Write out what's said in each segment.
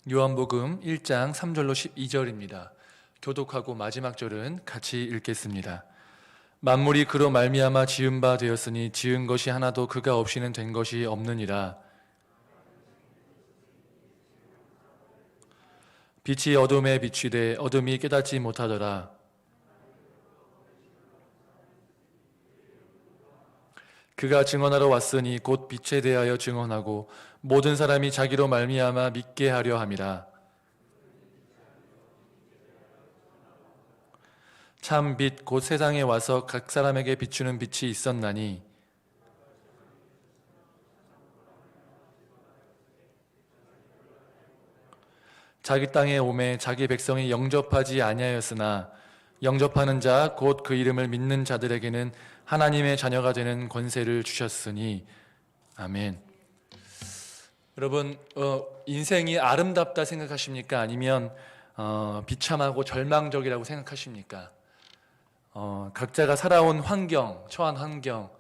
요한복음 1장 3절로 12절입니다. 교독하고 마지막 절은 같이 읽겠습니다. 만물이 그로 말미암아 지은 바 되었으니 지은 것이 하나도 그가 없이는 된 것이 없느니라. 빛이 어둠에 비추되 어둠이 깨닫지 못하더라. 그가 증언하러 왔으니 곧 빛에 대하여 증언하고 모든 사람이 자기로 말미암아 믿게 하려 함이라. 참 빛 곧 세상에 와서 각 사람에게 비추는 빛이 있었나니 자기 땅에 오매 자기 백성이 영접하지 아니하였으나 영접하는 자 곧 그 이름을 믿는 자들에게는 하나님의 자녀가 되는 권세를 주셨으니. 아멘. 여러분, 인생이 아름답다 생각하십니까? 아니면 비참하고 절망적이라고 생각하십니까? 각자가 살아온 환경, 처한 환경,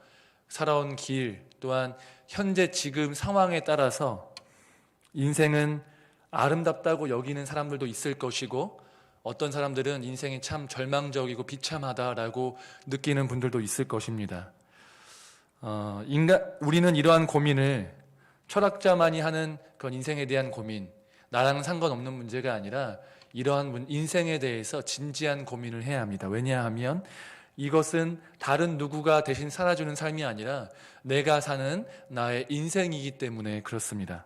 살아온 길, 또한 현재 지금 상황에 따라서 인생은 아름답다고 여기는 사람들도 있을 것이고, 어떤 사람들은 인생이 참 절망적이고 비참하다라고 느끼는 분들도 있을 것입니다. 우리는 이러한 고민을 철학자만이 하는 그런 인생에 대한 고민, 나랑 상관없는 문제가 아니라 이러한 인생에 대해서 진지한 고민을 해야 합니다. 왜냐하면 이것은 다른 누구가 대신 살아주는 삶이 아니라 내가 사는 나의 인생이기 때문에 그렇습니다.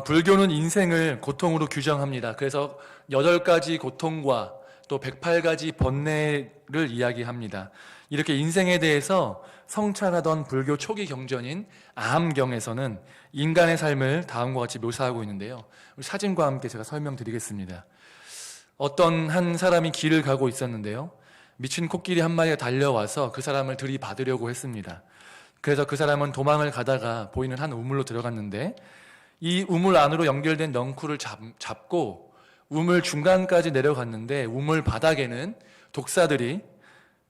불교는 인생을 고통으로 규정합니다. 그래서 8가지 고통과 또 108가지 번뇌를 이야기합니다. 이렇게 인생에 대해서 성찰하던 불교 초기 경전인 아함경에서는 인간의 삶을 다음과 같이 묘사하고 있는데요. 사진과 함께 제가 설명드리겠습니다. 어떤 한 사람이 길을 가고 있었는데요. 미친 코끼리 한 마리가 달려와서 그 사람을 들이받으려고 했습니다. 그래서 그 사람은 도망을 가다가 보이는 한 우물로 들어갔는데 이 우물 안으로 연결된 넝쿨을 잡고 우물 중간까지 내려갔는데 우물 바닥에는 독사들이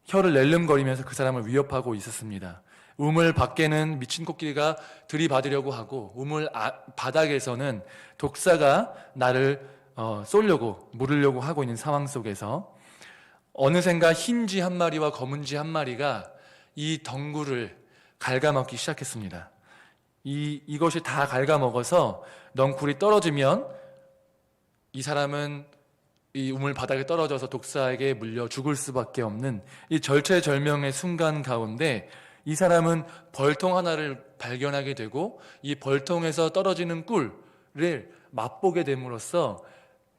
혀를 낼름거리면서 그 사람을 위협하고 있었습니다. 우물 밖에는 미친 코끼리가 들이받으려고 하고 우물 바닥에서는 독사가 나를 쏘려고 물으려고 하고 있는 상황 속에서 어느샌가 흰 쥐 한 마리와 검은 쥐 한 마리가 이 덩굴을 갉아먹기 시작했습니다. 이것이 다 갉아먹어서 넝쿨이 떨어지면 이 사람은 이 우물 바닥에 떨어져서 독사에게 물려 죽을 수밖에 없는 이 절체절명의 순간 가운데 이 사람은 벌통 하나를 발견하게 되고 이 벌통에서 떨어지는 꿀을 맛보게 됨으로써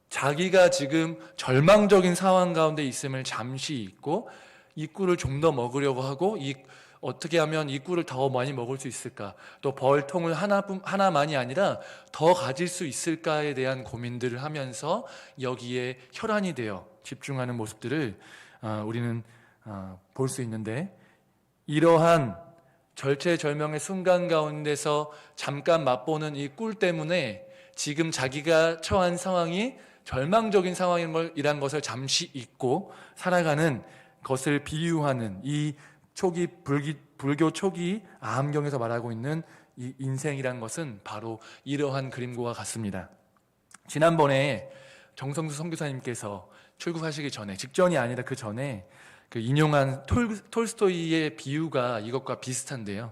자기가 지금 절망적인 상황 가운데 있음을 잠시 잊고 이 꿀을 좀 더 먹으려고 하고 어떻게 하면 이 꿀을 더 많이 먹을 수 있을까? 또 벌통을 하나만이 아니라 더 가질 수 있을까에 대한 고민들을 하면서 여기에 혈안이 되어 집중하는 모습들을 우리는 볼 수 있는데, 이러한 절체절명의 순간 가운데서 잠깐 맛보는 이 꿀 때문에 지금 자기가 처한 상황이 절망적인 상황이란 것을 잠시 잊고 살아가는 것을 비유하는 이 초기 불교 초기 아함경에서 말하고 있는 이 인생이란 것은 바로 이러한 그림과 같습니다. 지난번에 정성수 선교사님께서 출국하시기 전에, 직전이 아니라 그 전에 그 인용한 톨스토이의 비유가 이것과 비슷한데요.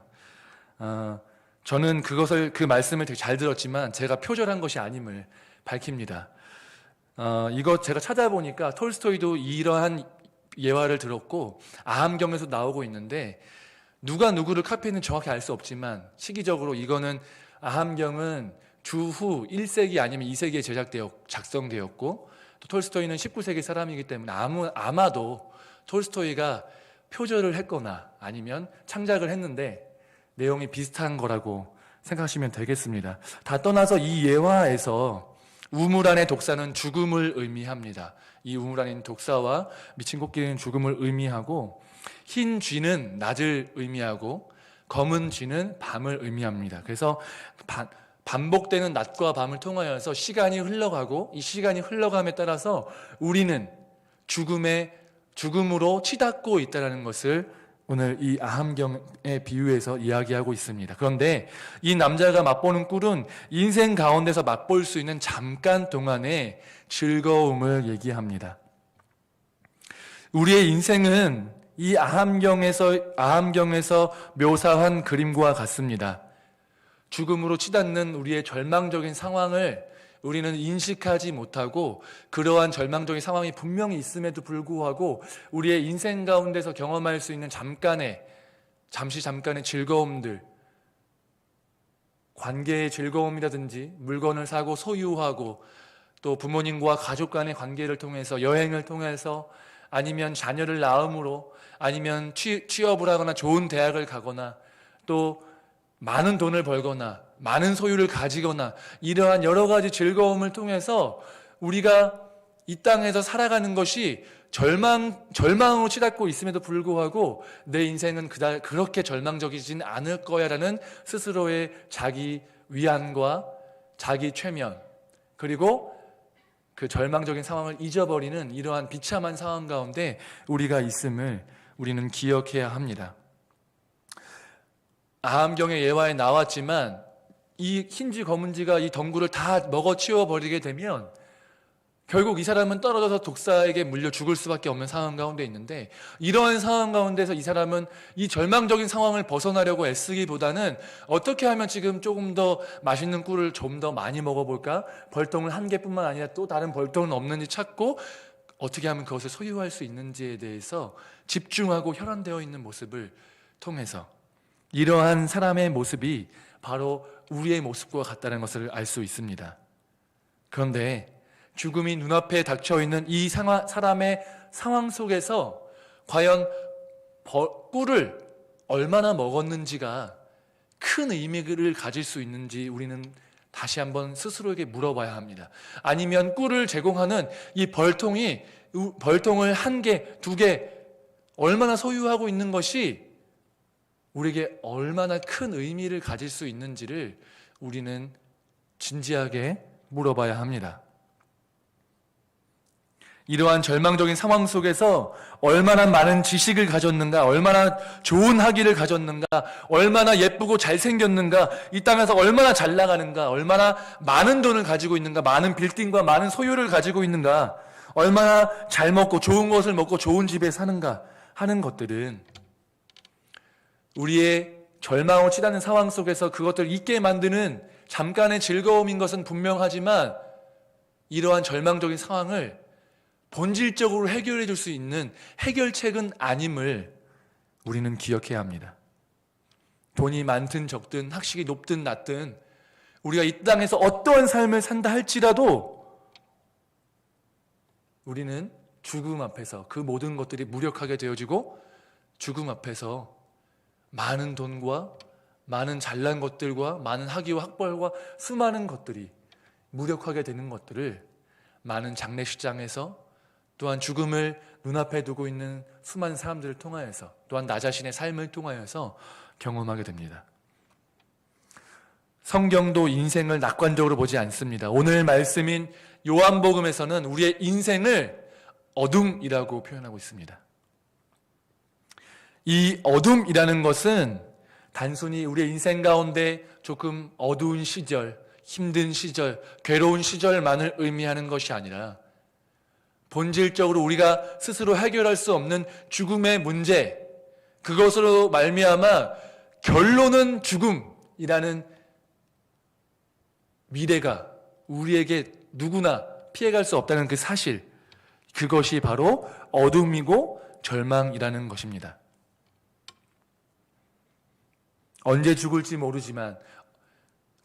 저는 그 말씀을 되게 잘 들었지만 제가 표절한 것이 아님을 밝힙니다. 이거 제가 찾아보니까 톨스토이도 이러한 예화를 들었고 아함경에서 나오고 있는데, 누가 누구를 카피했는지 정확히 알 수 없지만 시기적으로 이거는 아함경은 주후 1세기 아니면 2세기에 작성되었고, 또 톨스토이는 19세기 사람이기 때문에 아마도 톨스토이가 표절을 했거나 아니면 창작을 했는데 내용이 비슷한 거라고 생각하시면 되겠습니다. 다 떠나서 이 예화에서 우물 안의 독사는 죽음을 의미합니다. 이 우물 안에 있는 독사와 미친 코끼리는 죽음을 의미하고, 흰 쥐는 낮을 의미하고 검은 쥐는 밤을 의미합니다. 그래서 반복되는 낮과 밤을 통하여서 시간이 흘러가고, 이 시간이 흘러감에 따라서 우리는 죽음으로 치닫고 있다는 것을 오늘 이 아함경에 비유해서 이야기하고 있습니다. 그런데 이 남자가 맛보는 꿀은 인생 가운데서 맛볼 수 있는 잠깐 동안의 즐거움을 얘기합니다. 우리의 인생은 이 아함경에서 묘사한 그림과 같습니다. 죽음으로 치닫는 우리의 절망적인 상황을 우리는 인식하지 못하고 그러한 절망적인 상황이 분명히 있음에도 불구하고 우리의 인생 가운데서 경험할 수 있는 잠깐의 즐거움들, 관계의 즐거움이라든지 물건을 사고 소유하고 또 부모님과 가족 간의 관계를 통해서 여행을 통해서 아니면 자녀를 낳음으로 아니면 취업을 하거나 좋은 대학을 가거나 또 많은 돈을 벌거나 많은 소유를 가지거나 이러한 여러 가지 즐거움을 통해서 우리가 이 땅에서 살아가는 것이 절망으로 치닫고 있음에도 불구하고 내 인생은 그렇게 절망적이진 않을 거야라는 스스로의 자기 위안과 자기 최면 그리고 그 절망적인 상황을 잊어버리는 이러한 비참한 상황 가운데 우리가 있음을 우리는 기억해야 합니다. 아함경의 예화에 나왔지만 이 흰쥐 검은쥐가 이 덩굴을 다 먹어치워 버리게 되면 결국 이 사람은 떨어져서 독사에게 물려 죽을 수밖에 없는 상황 가운데 있는데 이러한 상황 가운데서 이 사람은 이 절망적인 상황을 벗어나려고 애쓰기보다는 어떻게 하면 지금 조금 더 맛있는 꿀을 좀 더 많이 먹어볼까? 벌통을 한 개뿐만 아니라 또 다른 벌통은 없는지 찾고 어떻게 하면 그것을 소유할 수 있는지에 대해서 집중하고 혈안되어 있는 모습을 통해서 이러한 사람의 모습이 바로 우리의 모습과 같다는 것을 알 수 있습니다. 그런데 죽음이 눈앞에 닥쳐있는 이 사람의 상황 속에서 과연 꿀을 얼마나 먹었는지가 큰 의미를 가질 수 있는지 우리는 다시 한번 스스로에게 물어봐야 합니다. 아니면 꿀을 제공하는 이 벌통을 한 개, 두 개 얼마나 소유하고 있는 것이 우리에게 얼마나 큰 의미를 가질 수 있는지를 우리는 진지하게 물어봐야 합니다. 이러한 절망적인 상황 속에서 얼마나 많은 지식을 가졌는가, 얼마나 좋은 학위를 가졌는가, 얼마나 예쁘고 잘생겼는가, 이 땅에서 얼마나 잘 나가는가, 얼마나 많은 돈을 가지고 있는가, 많은 빌딩과 많은 소유를 가지고 있는가, 얼마나 잘 먹고 좋은 것을 먹고 좋은 집에 사는가 하는 것들은 우리의 절망을 치닫는 상황 속에서 그것들을 잊게 만드는 잠깐의 즐거움인 것은 분명하지만 이러한 절망적인 상황을 본질적으로 해결해 줄 수 있는 해결책은 아님을 우리는 기억해야 합니다. 돈이 많든 적든 학식이 높든 낮든 우리가 이 땅에서 어떠한 삶을 산다 할지라도 우리는 죽음 앞에서 그 모든 것들이 무력하게 되어지고 죽음 앞에서 많은 돈과 많은 잘난 것들과 많은 학위와 학벌과 수많은 것들이 무력하게 되는 것들을 많은 장례식장에서 또한 죽음을 눈앞에 두고 있는 수많은 사람들을 통하여서 또한 나 자신의 삶을 통하여서 경험하게 됩니다. 성경도 인생을 낙관적으로 보지 않습니다. 오늘 말씀인 요한복음에서는 우리의 인생을 어둠이라고 표현하고 있습니다. 이 어둠이라는 것은 단순히 우리의 인생 가운데 조금 어두운 시절, 힘든 시절, 괴로운 시절만을 의미하는 것이 아니라 본질적으로 우리가 스스로 해결할 수 없는 죽음의 문제, 그것으로 말미암아 결론은 죽음이라는 미래가 우리에게 누구나 피해갈 수 없다는 그 사실, 그것이 바로 어둠이고 절망이라는 것입니다. 언제 죽을지 모르지만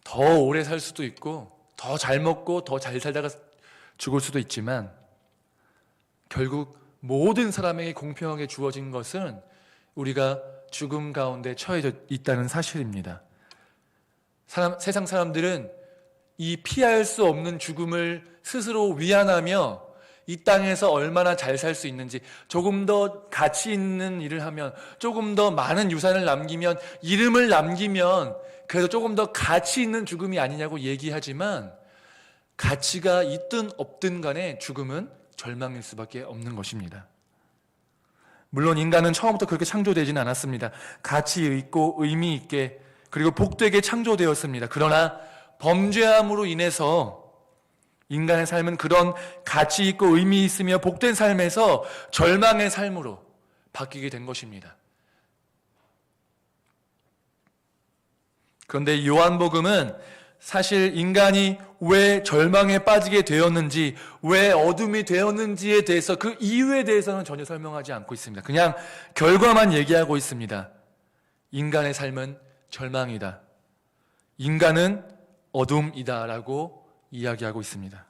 더 오래 살 수도 있고 더 잘 먹고 더 잘 살다가 죽을 수도 있지만 결국 모든 사람에게 공평하게 주어진 것은 우리가 죽음 가운데 처해져 있다는 사실입니다. 세상 사람들은 이 피할 수 없는 죽음을 스스로 위안하며 이 땅에서 얼마나 잘 살 수 있는지, 조금 더 가치 있는 일을 하면, 조금 더 많은 유산을 남기면, 이름을 남기면 그래도 조금 더 가치 있는 죽음이 아니냐고 얘기하지만 가치가 있든 없든 간에 죽음은 절망일 수밖에 없는 것입니다. 물론 인간은 처음부터 그렇게 창조되지는 않았습니다. 가치 있고 의미 있게 그리고 복되게 창조되었습니다. 그러나 범죄함으로 인해서 인간의 삶은 그런 가치 있고 의미 있으며 복된 삶에서 절망의 삶으로 바뀌게 된 것입니다. 그런데 요한복음은 사실 인간이 왜 절망에 빠지게 되었는지, 왜 어둠이 되었는지에 대해서 그 이유에 대해서는 전혀 설명하지 않고 있습니다. 그냥 결과만 얘기하고 있습니다. 인간의 삶은 절망이다. 인간은 어둠이다라고 이야기하고 있습니다.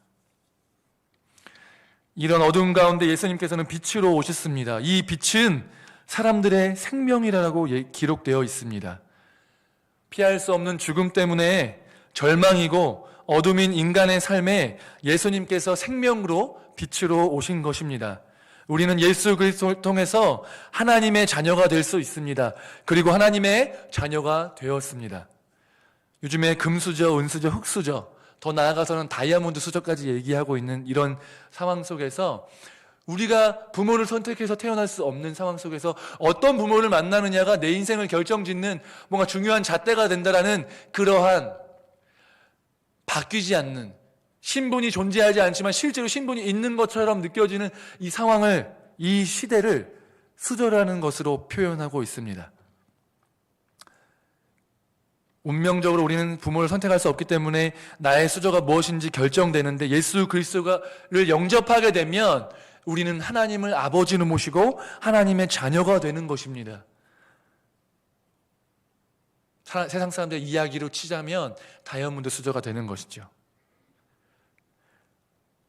이런 어둠 가운데 예수님께서는 빛으로 오셨습니다. 이 빛은 사람들의 생명이라고 기록되어 있습니다. 피할 수 없는 죽음 때문에 절망이고 어둠인 인간의 삶에 예수님께서 생명으로 빛으로 오신 것입니다. 우리는 예수 그리스도를 통해서 하나님의 자녀가 될 수 있습니다. 그리고 하나님의 자녀가 되었습니다. 요즘에 금수저, 은수저, 흑수저, 더 나아가서는 다이아몬드 수저까지 얘기하고 있는 이런 상황 속에서 우리가 부모를 선택해서 태어날 수 없는 상황 속에서 어떤 부모를 만나느냐가 내 인생을 결정짓는 뭔가 중요한 잣대가 된다라는 그러한 바뀌지 않는, 신분이 존재하지 않지만 실제로 신분이 있는 것처럼 느껴지는 이 상황을, 이 시대를 수저라는 것으로 표현하고 있습니다. 운명적으로 우리는 부모를 선택할 수 없기 때문에 나의 수저가 무엇인지 결정되는데 예수 그리스도를 영접하게 되면 우리는 하나님을 아버지로 모시고 하나님의 자녀가 되는 것입니다. 세상 사람들의 이야기로 치자면 다이아몬드 수저가 되는 것이죠.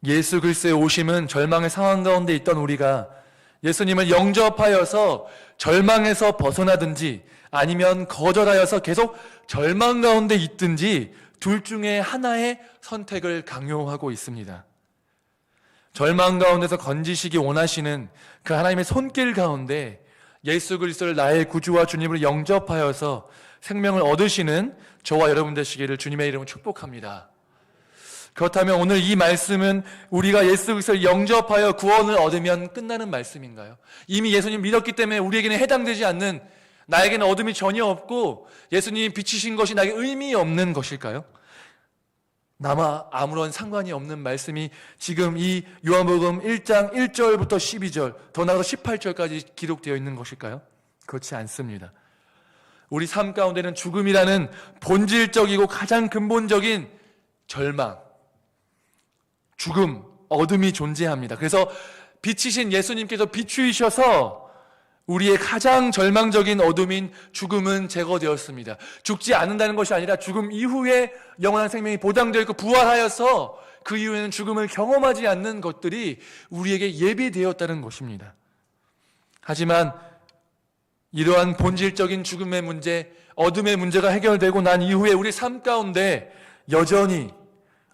예수 그리스도의 오심은 절망의 상황 가운데 있던 우리가 예수님을 영접하여서 절망에서 벗어나든지 아니면 거절하여서 계속 절망 가운데 있든지 둘 중에 하나의 선택을 강요하고 있습니다. 절망 가운데서 건지시기 원하시는 그 하나님의 손길 가운데 예수 그리스도를 나의 구주와 주님으로 영접하여서 생명을 얻으시는 저와 여러분 되시기를 주님의 이름으로 축복합니다. 그렇다면 오늘 이 말씀은 우리가 예수 그리스도를 영접하여 구원을 얻으면 끝나는 말씀인가요? 이미 예수님 믿었기 때문에 우리에게는 해당되지 않는, 나에게는 어둠이 전혀 없고 예수님이 비치신 것이 나에게 의미 없는 것일까요? 나와 아무런 상관이 없는 말씀이 지금 이 요한복음 1장 1절부터 12절, 더 나아가서 18절까지 기록되어 있는 것일까요? 그렇지 않습니다. 우리 삶 가운데는 죽음이라는 본질적이고 가장 근본적인 절망, 죽음, 어둠이 존재합니다. 그래서 빛이신 예수님께서 비추이셔서 우리의 가장 절망적인 어둠인 죽음은 제거되었습니다. 죽지 않는다는 것이 아니라 죽음 이후에 영원한 생명이 보장되어 있고 부활하여서 그 이후에는 죽음을 경험하지 않는 것들이 우리에게 예비되었다는 것입니다. 하지만 이러한 본질적인 죽음의 문제, 어둠의 문제가 해결되고 난 이후에 우리 삶 가운데 여전히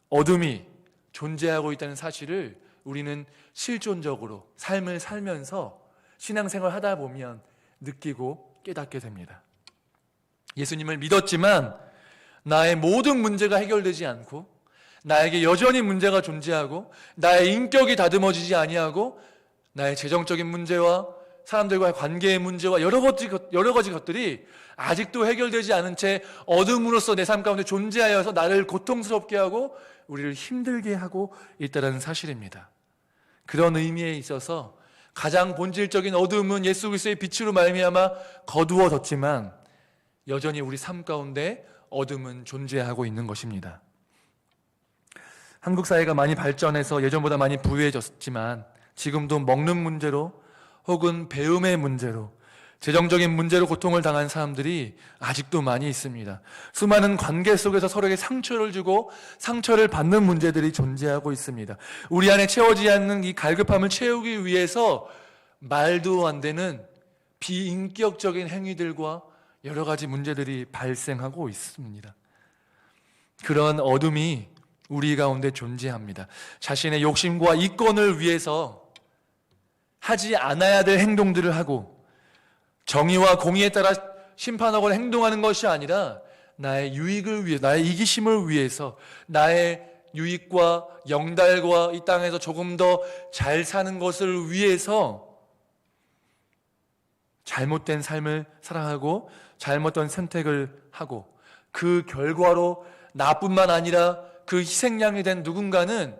어둠이 존재하고 있다는 사실을 우리는 실존적으로 삶을 살면서 신앙생활 하다 보면 느끼고 깨닫게 됩니다. 예수님을 믿었지만 나의 모든 문제가 해결되지 않고 나에게 여전히 문제가 존재하고 나의 인격이 다듬어지지 아니하고 나의 재정적인 문제와 사람들과의 관계의 문제와 여러 가지 것들이 아직도 해결되지 않은 채 어둠으로서 내 삶 가운데 존재하여서 나를 고통스럽게 하고 우리를 힘들게 하고 있다는 사실입니다. 그런 의미에 있어서 가장 본질적인 어둠은 예수 그리스도의 빛으로 말미암아 거두어졌지만 여전히 우리 삶 가운데 어둠은 존재하고 있는 것입니다. 한국 사회가 많이 발전해서 예전보다 많이 부유해졌지만 지금도 먹는 문제로 혹은 배움의 문제로 재정적인 문제로 고통을 당한 사람들이 아직도 많이 있습니다. 수많은 관계 속에서 서로에게 상처를 주고 상처를 받는 문제들이 존재하고 있습니다. 우리 안에 채워지지 않는 이 갈급함을 채우기 위해서 말도 안 되는 비인격적인 행위들과 여러 가지 문제들이 발생하고 있습니다. 그런 어둠이 우리 가운데 존재합니다. 자신의 욕심과 이권을 위해서 하지 않아야 될 행동들을 하고 정의와 공의에 따라 심판하거나 행동하는 것이 아니라 나의 유익을 위해, 나의 이기심을 위해서, 나의 유익과 영달과 이 땅에서 조금 더 잘 사는 것을 위해서 잘못된 삶을 살아가고 잘못된 선택을 하고 그 결과로 나뿐만 아니라 그 희생양이 된 누군가는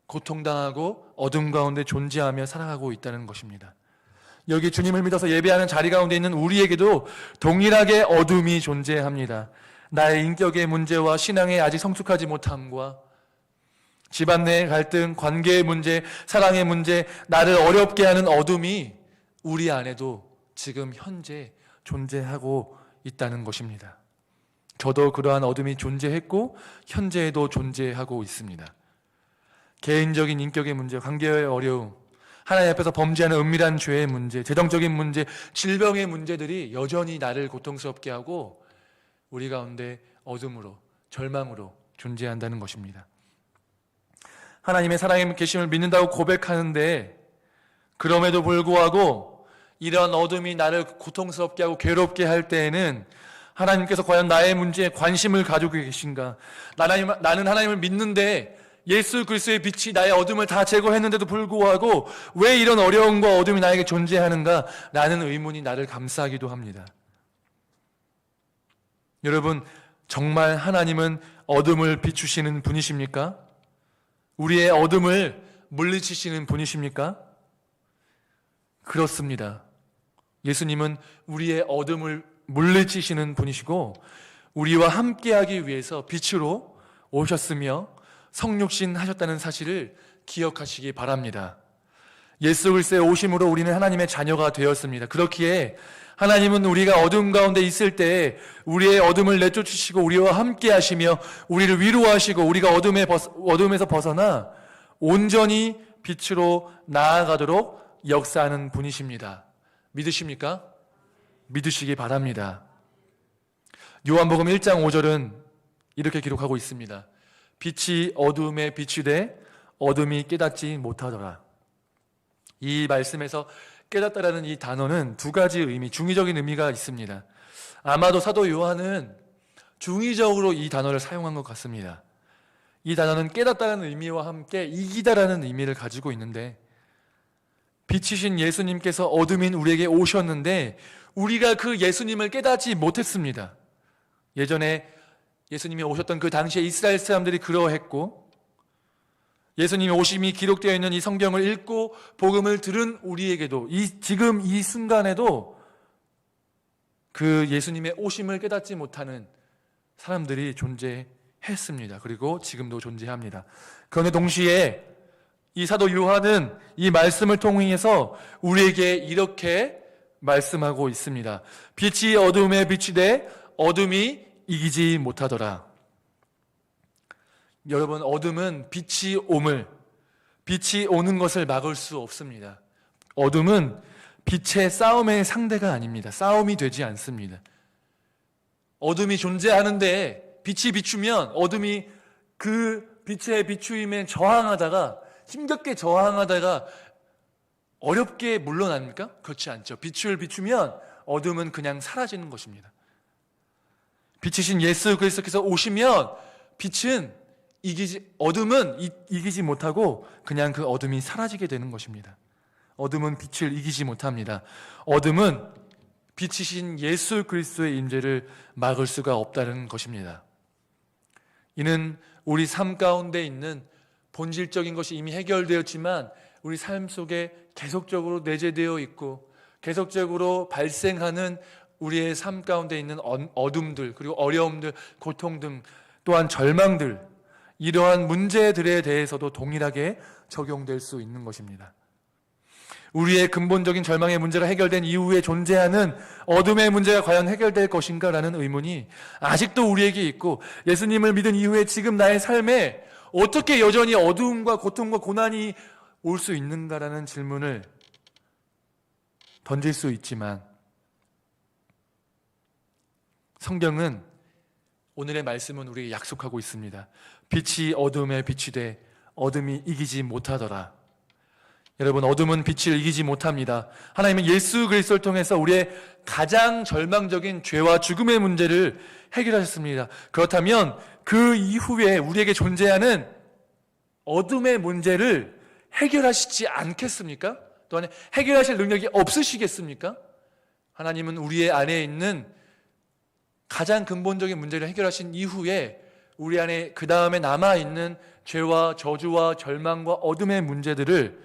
고통당하고 어둠 가운데 존재하며 살아가고 있다는 것입니다. 여기 주님을 믿어서 예배하는 자리 가운데 있는 우리에게도 동일하게 어둠이 존재합니다. 나의 인격의 문제와 신앙에 아직 성숙하지 못함과 집안 내의 갈등, 관계의 문제, 사랑의 문제, 나를 어렵게 하는 어둠이 우리 안에도 지금 현재 존재하고 있다는 것입니다. 저도 그러한 어둠이 존재했고 현재에도 존재하고 있습니다. 개인적인 인격의 문제, 관계의 어려움, 하나님 앞에서 범죄하는 은밀한 죄의 문제, 재정적인 문제, 질병의 문제들이 여전히 나를 고통스럽게 하고 우리 가운데 어둠으로, 절망으로 존재한다는 것입니다. 하나님의 살아계심을 계심을 믿는다고 고백하는데 그럼에도 불구하고 이런 어둠이 나를 고통스럽게 하고 괴롭게 할 때에는 하나님께서 과연 나의 문제에 관심을 가지고 계신가? 나는 하나님을 믿는데 예수 그리스도의 빛이 나의 어둠을 다 제거했는데도 불구하고 왜 이런 어려움과 어둠이 나에게 존재하는가? 라는 의문이 나를 감싸기도 합니다. 여러분, 정말 하나님은 어둠을 비추시는 분이십니까? 우리의 어둠을 물리치시는 분이십니까? 그렇습니다. 예수님은 우리의 어둠을 물리치시는 분이시고 우리와 함께하기 위해서 빛으로 오셨으며 성육신 하셨다는 사실을 기억하시기 바랍니다. 예수 그리스도의 오심으로 우리는 하나님의 자녀가 되었습니다. 그렇기에 하나님은 우리가 어둠 가운데 있을 때 우리의 어둠을 내쫓으시고 우리와 함께 하시며 우리를 위로하시고 우리가 어둠에서 벗어나 온전히 빛으로 나아가도록 역사하는 분이십니다. 믿으십니까? 믿으시기 바랍니다. 요한복음 1장 5절은 이렇게 기록하고 있습니다. 빛이 어둠에 비추되 어둠이 깨닫지 못하더라. 이 말씀에서 깨닫다라는 이 단어는 두 가지 의미, 중의적인 의미가 있습니다. 아마도 사도 요한은 중의적으로 이 단어를 사용한 것 같습니다. 이 단어는 깨닫다라는 의미와 함께 이기다라는 의미를 가지고 있는데 빛이신 예수님께서 어둠인 우리에게 오셨는데 우리가 그 예수님을 깨닫지 못했습니다. 예전에 예수님이 오셨던 그 당시에 이스라엘 사람들이 그러했고 예수님의 오심이 기록되어 있는 이 성경을 읽고 복음을 들은 우리에게도 지금 이 순간에도 그 예수님의 오심을 깨닫지 못하는 사람들이 존재했습니다. 그리고 지금도 존재합니다. 그런데 동시에 이 사도 요한은 이 말씀을 통해서 우리에게 이렇게 말씀하고 있습니다. 빛이 어둠에 비치되 어둠이 이기지 못하더라. 여러분, 어둠은 빛이 오는 것을 막을 수 없습니다. 어둠은 빛의 싸움의 상대가 아닙니다. 싸움이 되지 않습니다. 어둠이 존재하는데 빛이 비추면 어둠이 그 빛의 비추임에 저항하다가 힘겹게 저항하다가 어렵게 물러납니까? 그렇지 않죠. 빛을 비추면 어둠은 그냥 사라지는 것입니다. 빛이신 예수 그리스도께서 오시면 어둠은 이기지 못하고 그냥 그 어둠이 사라지게 되는 것입니다. 어둠은 빛을 이기지 못합니다. 어둠은 빛이신 예수 그리스도의 임재를 막을 수가 없다는 것입니다. 이는 우리 삶 가운데 있는 본질적인 것이 이미 해결되었지만 우리 삶 속에 계속적으로 내재되어 있고 계속적으로 발생하는 우리의 삶 가운데 있는 어둠들, 그리고 어려움들, 고통 등 또한 절망들, 이러한 문제들에 대해서도 동일하게 적용될 수 있는 것입니다. 우리의 근본적인 절망의 문제가 해결된 이후에 존재하는 어둠의 문제가 과연 해결될 것인가 라는 의문이 아직도 우리에게 있고, 예수님을 믿은 이후에 지금 나의 삶에 어떻게 여전히 어두움과 고통과 고난이 올 수 있는가라는 질문을 던질 수 있지만, 성경은, 오늘의 말씀은 우리에게 약속하고 있습니다. 빛이 어둠에 비치되 어둠이 이기지 못하더라. 여러분, 어둠은 빛을 이기지 못합니다. 하나님은 예수 그리스도를 통해서 우리의 가장 절망적인 죄와 죽음의 문제를 해결하셨습니다. 그렇다면 그 이후에 우리에게 존재하는 어둠의 문제를 해결하시지 않겠습니까? 또한 해결하실 능력이 없으시겠습니까? 하나님은 우리의 안에 있는 가장 근본적인 문제를 해결하신 이후에 우리 안에 그 다음에 남아있는 죄와 저주와 절망과 어둠의 문제들을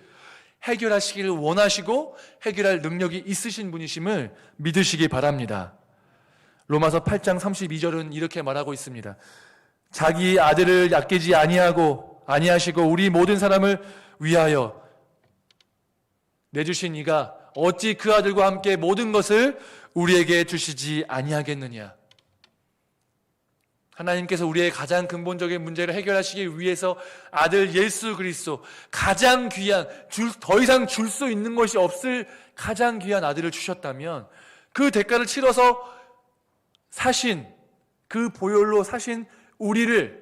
해결하시기를 원하시고 해결할 능력이 있으신 분이심을 믿으시기 바랍니다. 로마서 8장 32절은 이렇게 말하고 있습니다. 자기 아들을 아끼지 아니하시고 우리 모든 사람을 위하여 내주신 이가 어찌 그 아들과 함께 모든 것을 우리에게 주시지 아니하겠느냐. 하나님께서 우리의 가장 근본적인 문제를 해결하시기 위해서 아들 예수 그리스도, 가장 귀한, 더 이상 줄 수 있는 것이 없을 가장 귀한 아들을 주셨다면 그 대가를 치러서 사신, 그 보혈로 사신 우리를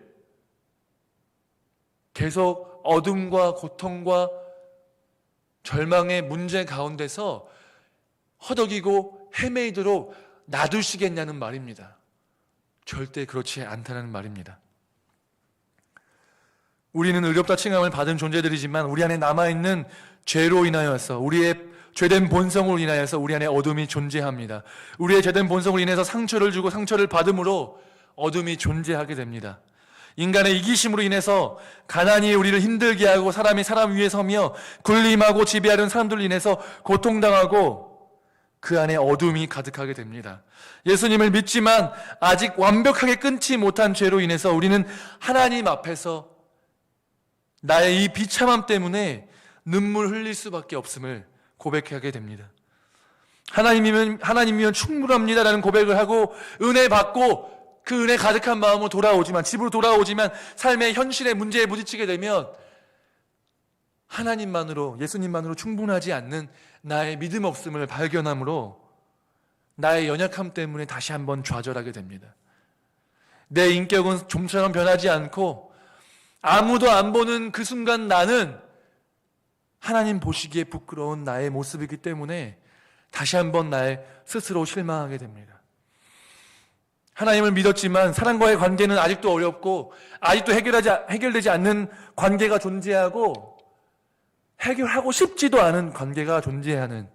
계속 어둠과 고통과 절망의 문제 가운데서 허덕이고 헤매이도록 놔두시겠냐는 말입니다. 절대 그렇지 않다는 말입니다. 우리는 의롭다 칭함을 받은 존재들이지만 우리 안에 남아있는 죄로 인하여서, 우리의 죄된 본성으로 인하여서 우리 안에 어둠이 존재합니다. 우리의 죄된 본성으로 인해서 상처를 주고 상처를 받음으로 어둠이 존재하게 됩니다. 인간의 이기심으로 인해서 가난이 우리를 힘들게 하고 사람이 사람 위에 서며 군림하고 지배하는 사람들로 인해서 고통당하고 그 안에 어둠이 가득하게 됩니다. 예수님을 믿지만 아직 완벽하게 끊지 못한 죄로 인해서 우리는 하나님 앞에서 나의 이 비참함 때문에 눈물 흘릴 수밖에 없음을 고백하게 됩니다. 하나님이면 충분합니다라는 고백을 하고 은혜 받고 그 은혜 가득한 마음으로 집으로 돌아오지만 삶의 현실의 문제에 부딪히게 되면 하나님만으로, 예수님만으로 충분하지 않는 나의 믿음 없음을 발견함으로 나의 연약함 때문에 다시 한번 좌절하게 됩니다. 내 인격은 좀처럼 변하지 않고 아무도 안 보는 그 순간 나는 하나님 보시기에 부끄러운 나의 모습이기 때문에 다시 한번 나의 스스로 실망하게 됩니다. 하나님을 믿었지만 사람과의 관계는 아직도 어렵고 아직도 해결되지 않는 관계가 존재하고 해결하고 싶지도 않은 관계가 존재하는,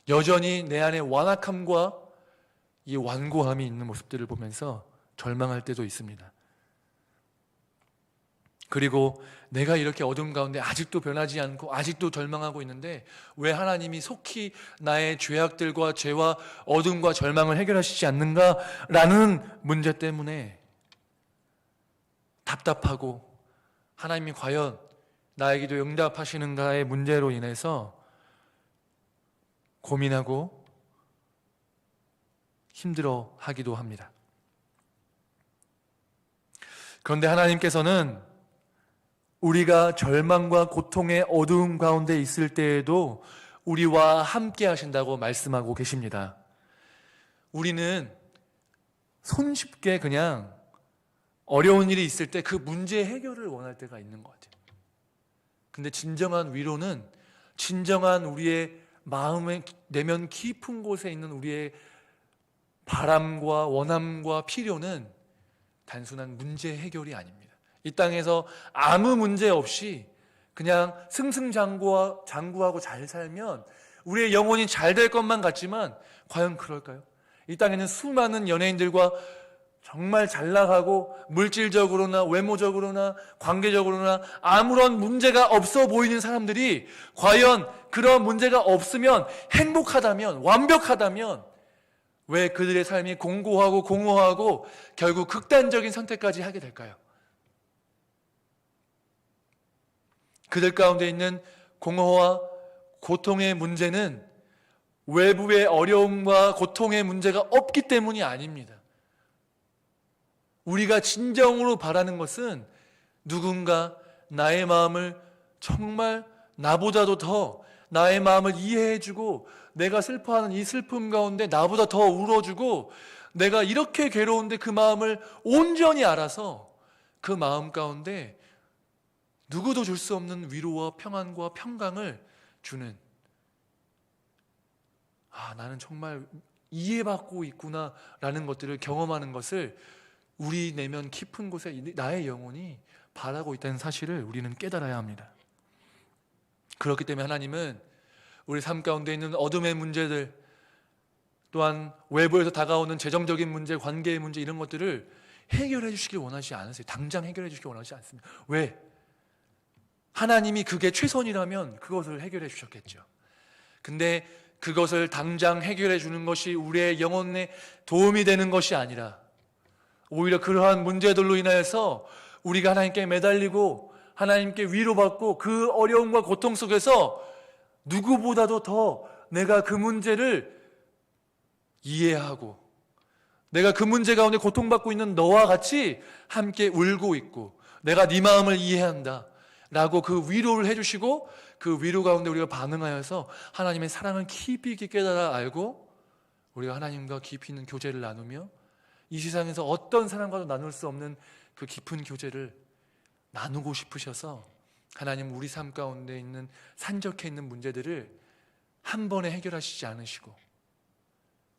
여전히 내 안에 완악함과 이 완고함이 있는 모습들을 보면서 절망할 때도 있습니다. 그리고 내가 이렇게 어둠 가운데 아직도 변하지 않고 아직도 절망하고 있는데 왜 하나님이 속히 나의 죄악들과 죄와 어둠과 절망을 해결하시지 않는가라는 문제 때문에 답답하고 하나님이 과연 나에게도 응답하시는가의 문제로 인해서 고민하고 힘들어하기도 합니다. 그런데 하나님께서는 우리가 절망과 고통의 어두움 가운데 있을 때에도 우리와 함께 하신다고 말씀하고 계십니다. 우리는 손쉽게 그냥 어려운 일이 있을 때 그 문제 해결을 원할 때가 있는 것 같아요. 근데 진정한 위로는, 진정한 우리의 마음의 내면 깊은 곳에 있는 우리의 바람과 원함과 필요는 단순한 문제 해결이 아닙니다. 이 땅에서 아무 문제 없이 그냥 승승장구하고 잘 살면 우리의 영혼이 잘 될 것만 같지만 과연 그럴까요? 이 땅에는 수많은 연예인들과 정말 잘 나가고 물질적으로나 외모적으로나 관계적으로나 아무런 문제가 없어 보이는 사람들이 과연 그런 문제가 없으면, 행복하다면, 완벽하다면 왜 그들의 삶이 공고하고 공허하고 결국 극단적인 선택까지 하게 될까요? 그들 가운데 있는 공허와 고통의 문제는 외부의 어려움과 고통의 문제가 없기 때문이 아닙니다. 우리가 진정으로 바라는 것은 누군가 나의 마음을 정말 나보다도 더 나의 마음을 이해해주고 내가 슬퍼하는 이 슬픔 가운데 나보다 더 울어주고 내가 이렇게 괴로운데 그 마음을 온전히 알아서 그 마음 가운데 누구도 줄 수 없는 위로와 평안과 평강을 주는, 나는 정말 이해받고 있구나 라는 것들을 경험하는 것을 우리 내면 깊은 곳에 나의 영혼이 바라고 있다는 사실을 우리는 깨달아야 합니다. 그렇기 때문에 하나님은 우리 삶 가운데 있는 어둠의 문제들, 또한 외부에서 다가오는 재정적인 문제, 관계의 문제, 이런 것들을 해결해 주시길 원하지 않으세요. 당장 해결해 주시길 원하지 않습니다. 왜? 하나님이 그게 최선이라면 그것을 해결해 주셨겠죠. 근데 그것을 당장 해결해 주는 것이 우리의 영혼에 도움이 되는 것이 아니라 오히려 그러한 문제들로 인하여서 우리가 하나님께 매달리고 하나님께 위로받고 그 어려움과 고통 속에서 누구보다도 더 내가 그 문제를 이해하고 내가 그 문제 가운데 고통받고 있는 너와 같이 함께 울고 있고 내가 네 마음을 이해한다 라고 그 위로를 해주시고 그 위로 가운데 우리가 반응하여서 하나님의 사랑을 깊이 있게 깨달아 알고 우리가 하나님과 깊이 있는 교제를 나누며 이 세상에서 어떤 사람과도 나눌 수 없는 그 깊은 교제를 나누고 싶으셔서 하나님 우리 삶 가운데 있는 산적해 있는 문제들을 한 번에 해결하시지 않으시고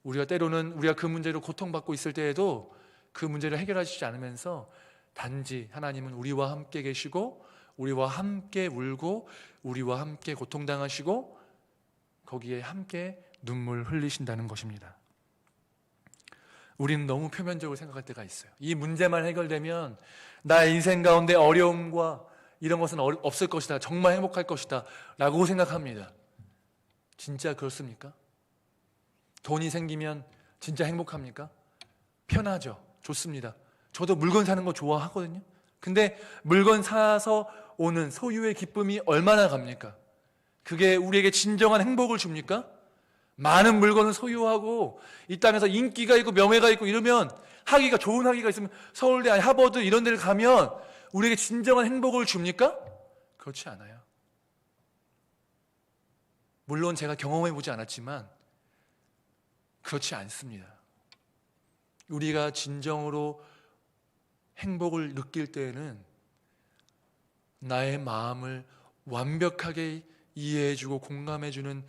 우리가 때로는 우리가 그 문제로 고통받고 있을 때에도 그 문제를 해결하시지 않으면서 단지 하나님은 우리와 함께 계시고 우리와 함께 울고 우리와 함께 고통당하시고 거기에 함께 눈물 흘리신다는 것입니다. 우리는 너무 표면적으로 생각할 때가 있어요. 이 문제만 해결되면 나의 인생 가운데 어려움과 이런 것은 없을 것이다, 정말 행복할 것이다 라고 생각합니다. 진짜 그렇습니까? 돈이 생기면 진짜 행복합니까? 편하죠. 좋습니다. 저도 물건 사는 거 좋아하거든요. 근데 물건 사서 오는 소유의 기쁨이 얼마나 갑니까? 그게 우리에게 진정한 행복을 줍니까? 많은 물건을 소유하고 이 땅에서 인기가 있고 명예가 있고 이러면 좋은 학위가 있으면 서울대 아니 하버드 이런 데를 가면 우리에게 진정한 행복을 줍니까? 그렇지 않아요. 물론 제가 경험해 보지 않았지만 그렇지 않습니다. 우리가 진정으로 행복을 느낄 때에는 나의 마음을 완벽하게 이해해주고 공감해주는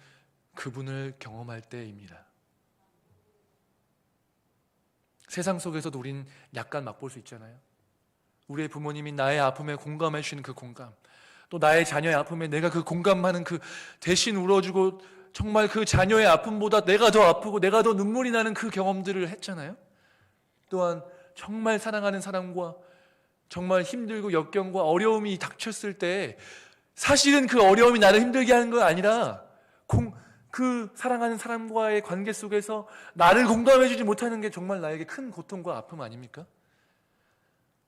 그분을 경험할 때입니다. 세상 속에서도 우린 약간 맛볼 수 있잖아요. 우리의 부모님이 나의 아픔에 공감해 주시는 그 공감, 또 나의 자녀의 아픔에 내가 그 공감하는 그 대신 울어주고 정말 그 자녀의 아픔보다 내가 더 아프고 내가 더 눈물이 나는 그 경험들을 했잖아요. 또한 정말 사랑하는 사람과 정말 힘들고 역경과 어려움이 닥쳤을 때 사실은 그 어려움이 나를 힘들게 하는 건 아니라 그 사랑하는 사람과의 관계 속에서 나를 공감해 주지 못하는 게 정말 나에게 큰 고통과 아픔 아닙니까?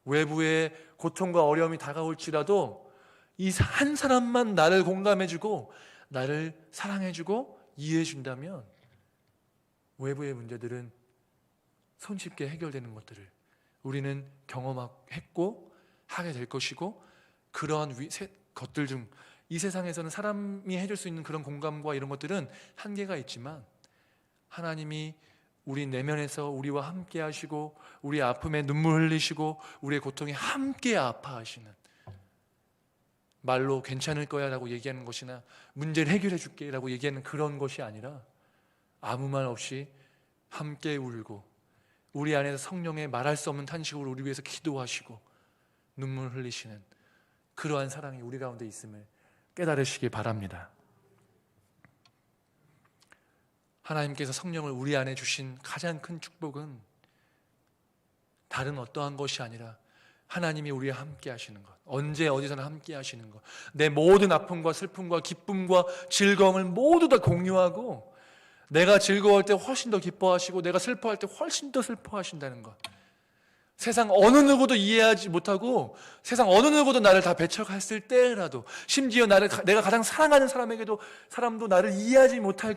외부의 고통과 어려움이 다가올지라도 이 한 사람만 나를 공감해 주고 나를 사랑해 주고 이해해 준다면 외부의 문제들은 손쉽게 해결되는 것들을 우리는 경험했고 하게 될 것이고 그러한 것들 중 이 세상에서는 사람이 해줄 수 있는 그런 공감과 이런 것들은 한계가 있지만 하나님이 우리 내면에서 우리와 함께 하시고 우리의 아픔에 눈물 흘리시고 우리의 고통에 함께 아파하시는 말로 괜찮을 거야 라고 얘기하는 것이나 문제를 해결해 줄게 라고 얘기하는 그런 것이 아니라 아무 말 없이 함께 울고 우리 안에서 성령의 말할 수 없는 탄식으로 우리 위해서 기도하시고 눈물 흘리시는 그러한 사랑이 우리 가운데 있음을 깨달으시기 바랍니다. 하나님께서 성령을 우리 안에 주신 가장 큰 축복은 다른 어떠한 것이 아니라 하나님이 우리와 함께 하시는 것, 언제 어디서나 함께 하시는 것, 내 모든 아픔과 슬픔과 기쁨과 즐거움을 모두 다 공유하고 내가 즐거울 때 훨씬 더 기뻐하시고 내가 슬퍼할 때 훨씬 더 슬퍼하신다는 것. 세상 어느 누구도 이해하지 못하고 세상 어느 누구도 나를 다 배척했을 때라도 심지어 내가 가장 사랑하는 사람도 나를 이해하지 못할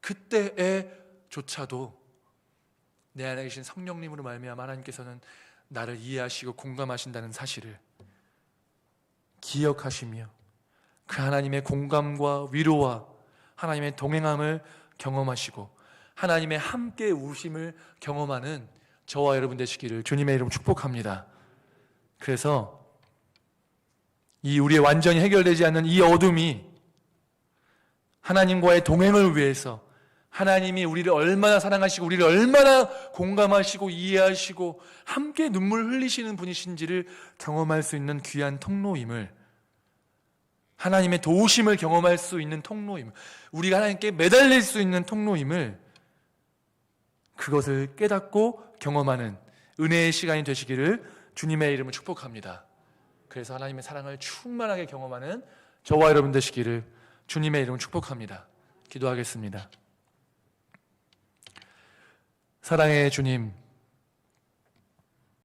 그때에조차도 내 안에 계신 성령님으로 말미암아 하나님께서는 나를 이해하시고 공감하신다는 사실을 기억하시며 그 하나님의 공감과 위로와 하나님의 동행함을 경험하시고 하나님의 함께 우심을 경험하는 저와 여러분 되시기를 주님의 이름으로 축복합니다. 그래서 이 우리의 완전히 해결되지 않는 이 어둠이 하나님과의 동행을 위해서 하나님이 우리를 얼마나 사랑하시고 우리를 얼마나 공감하시고 이해하시고 함께 눈물 흘리시는 분이신지를 경험할 수 있는 귀한 통로임을 하나님의 도우심을 경험할 수 있는 통로임, 우리가 하나님께 매달릴 수 있는 통로임을, 그것을 깨닫고 경험하는 은혜의 시간이 되시기를 주님의 이름으로 축복합니다. 그래서 하나님의 사랑을 충만하게 경험하는 저와 여러분 되시기를 주님의 이름으로 축복합니다. 기도하겠습니다. 사랑의 주님,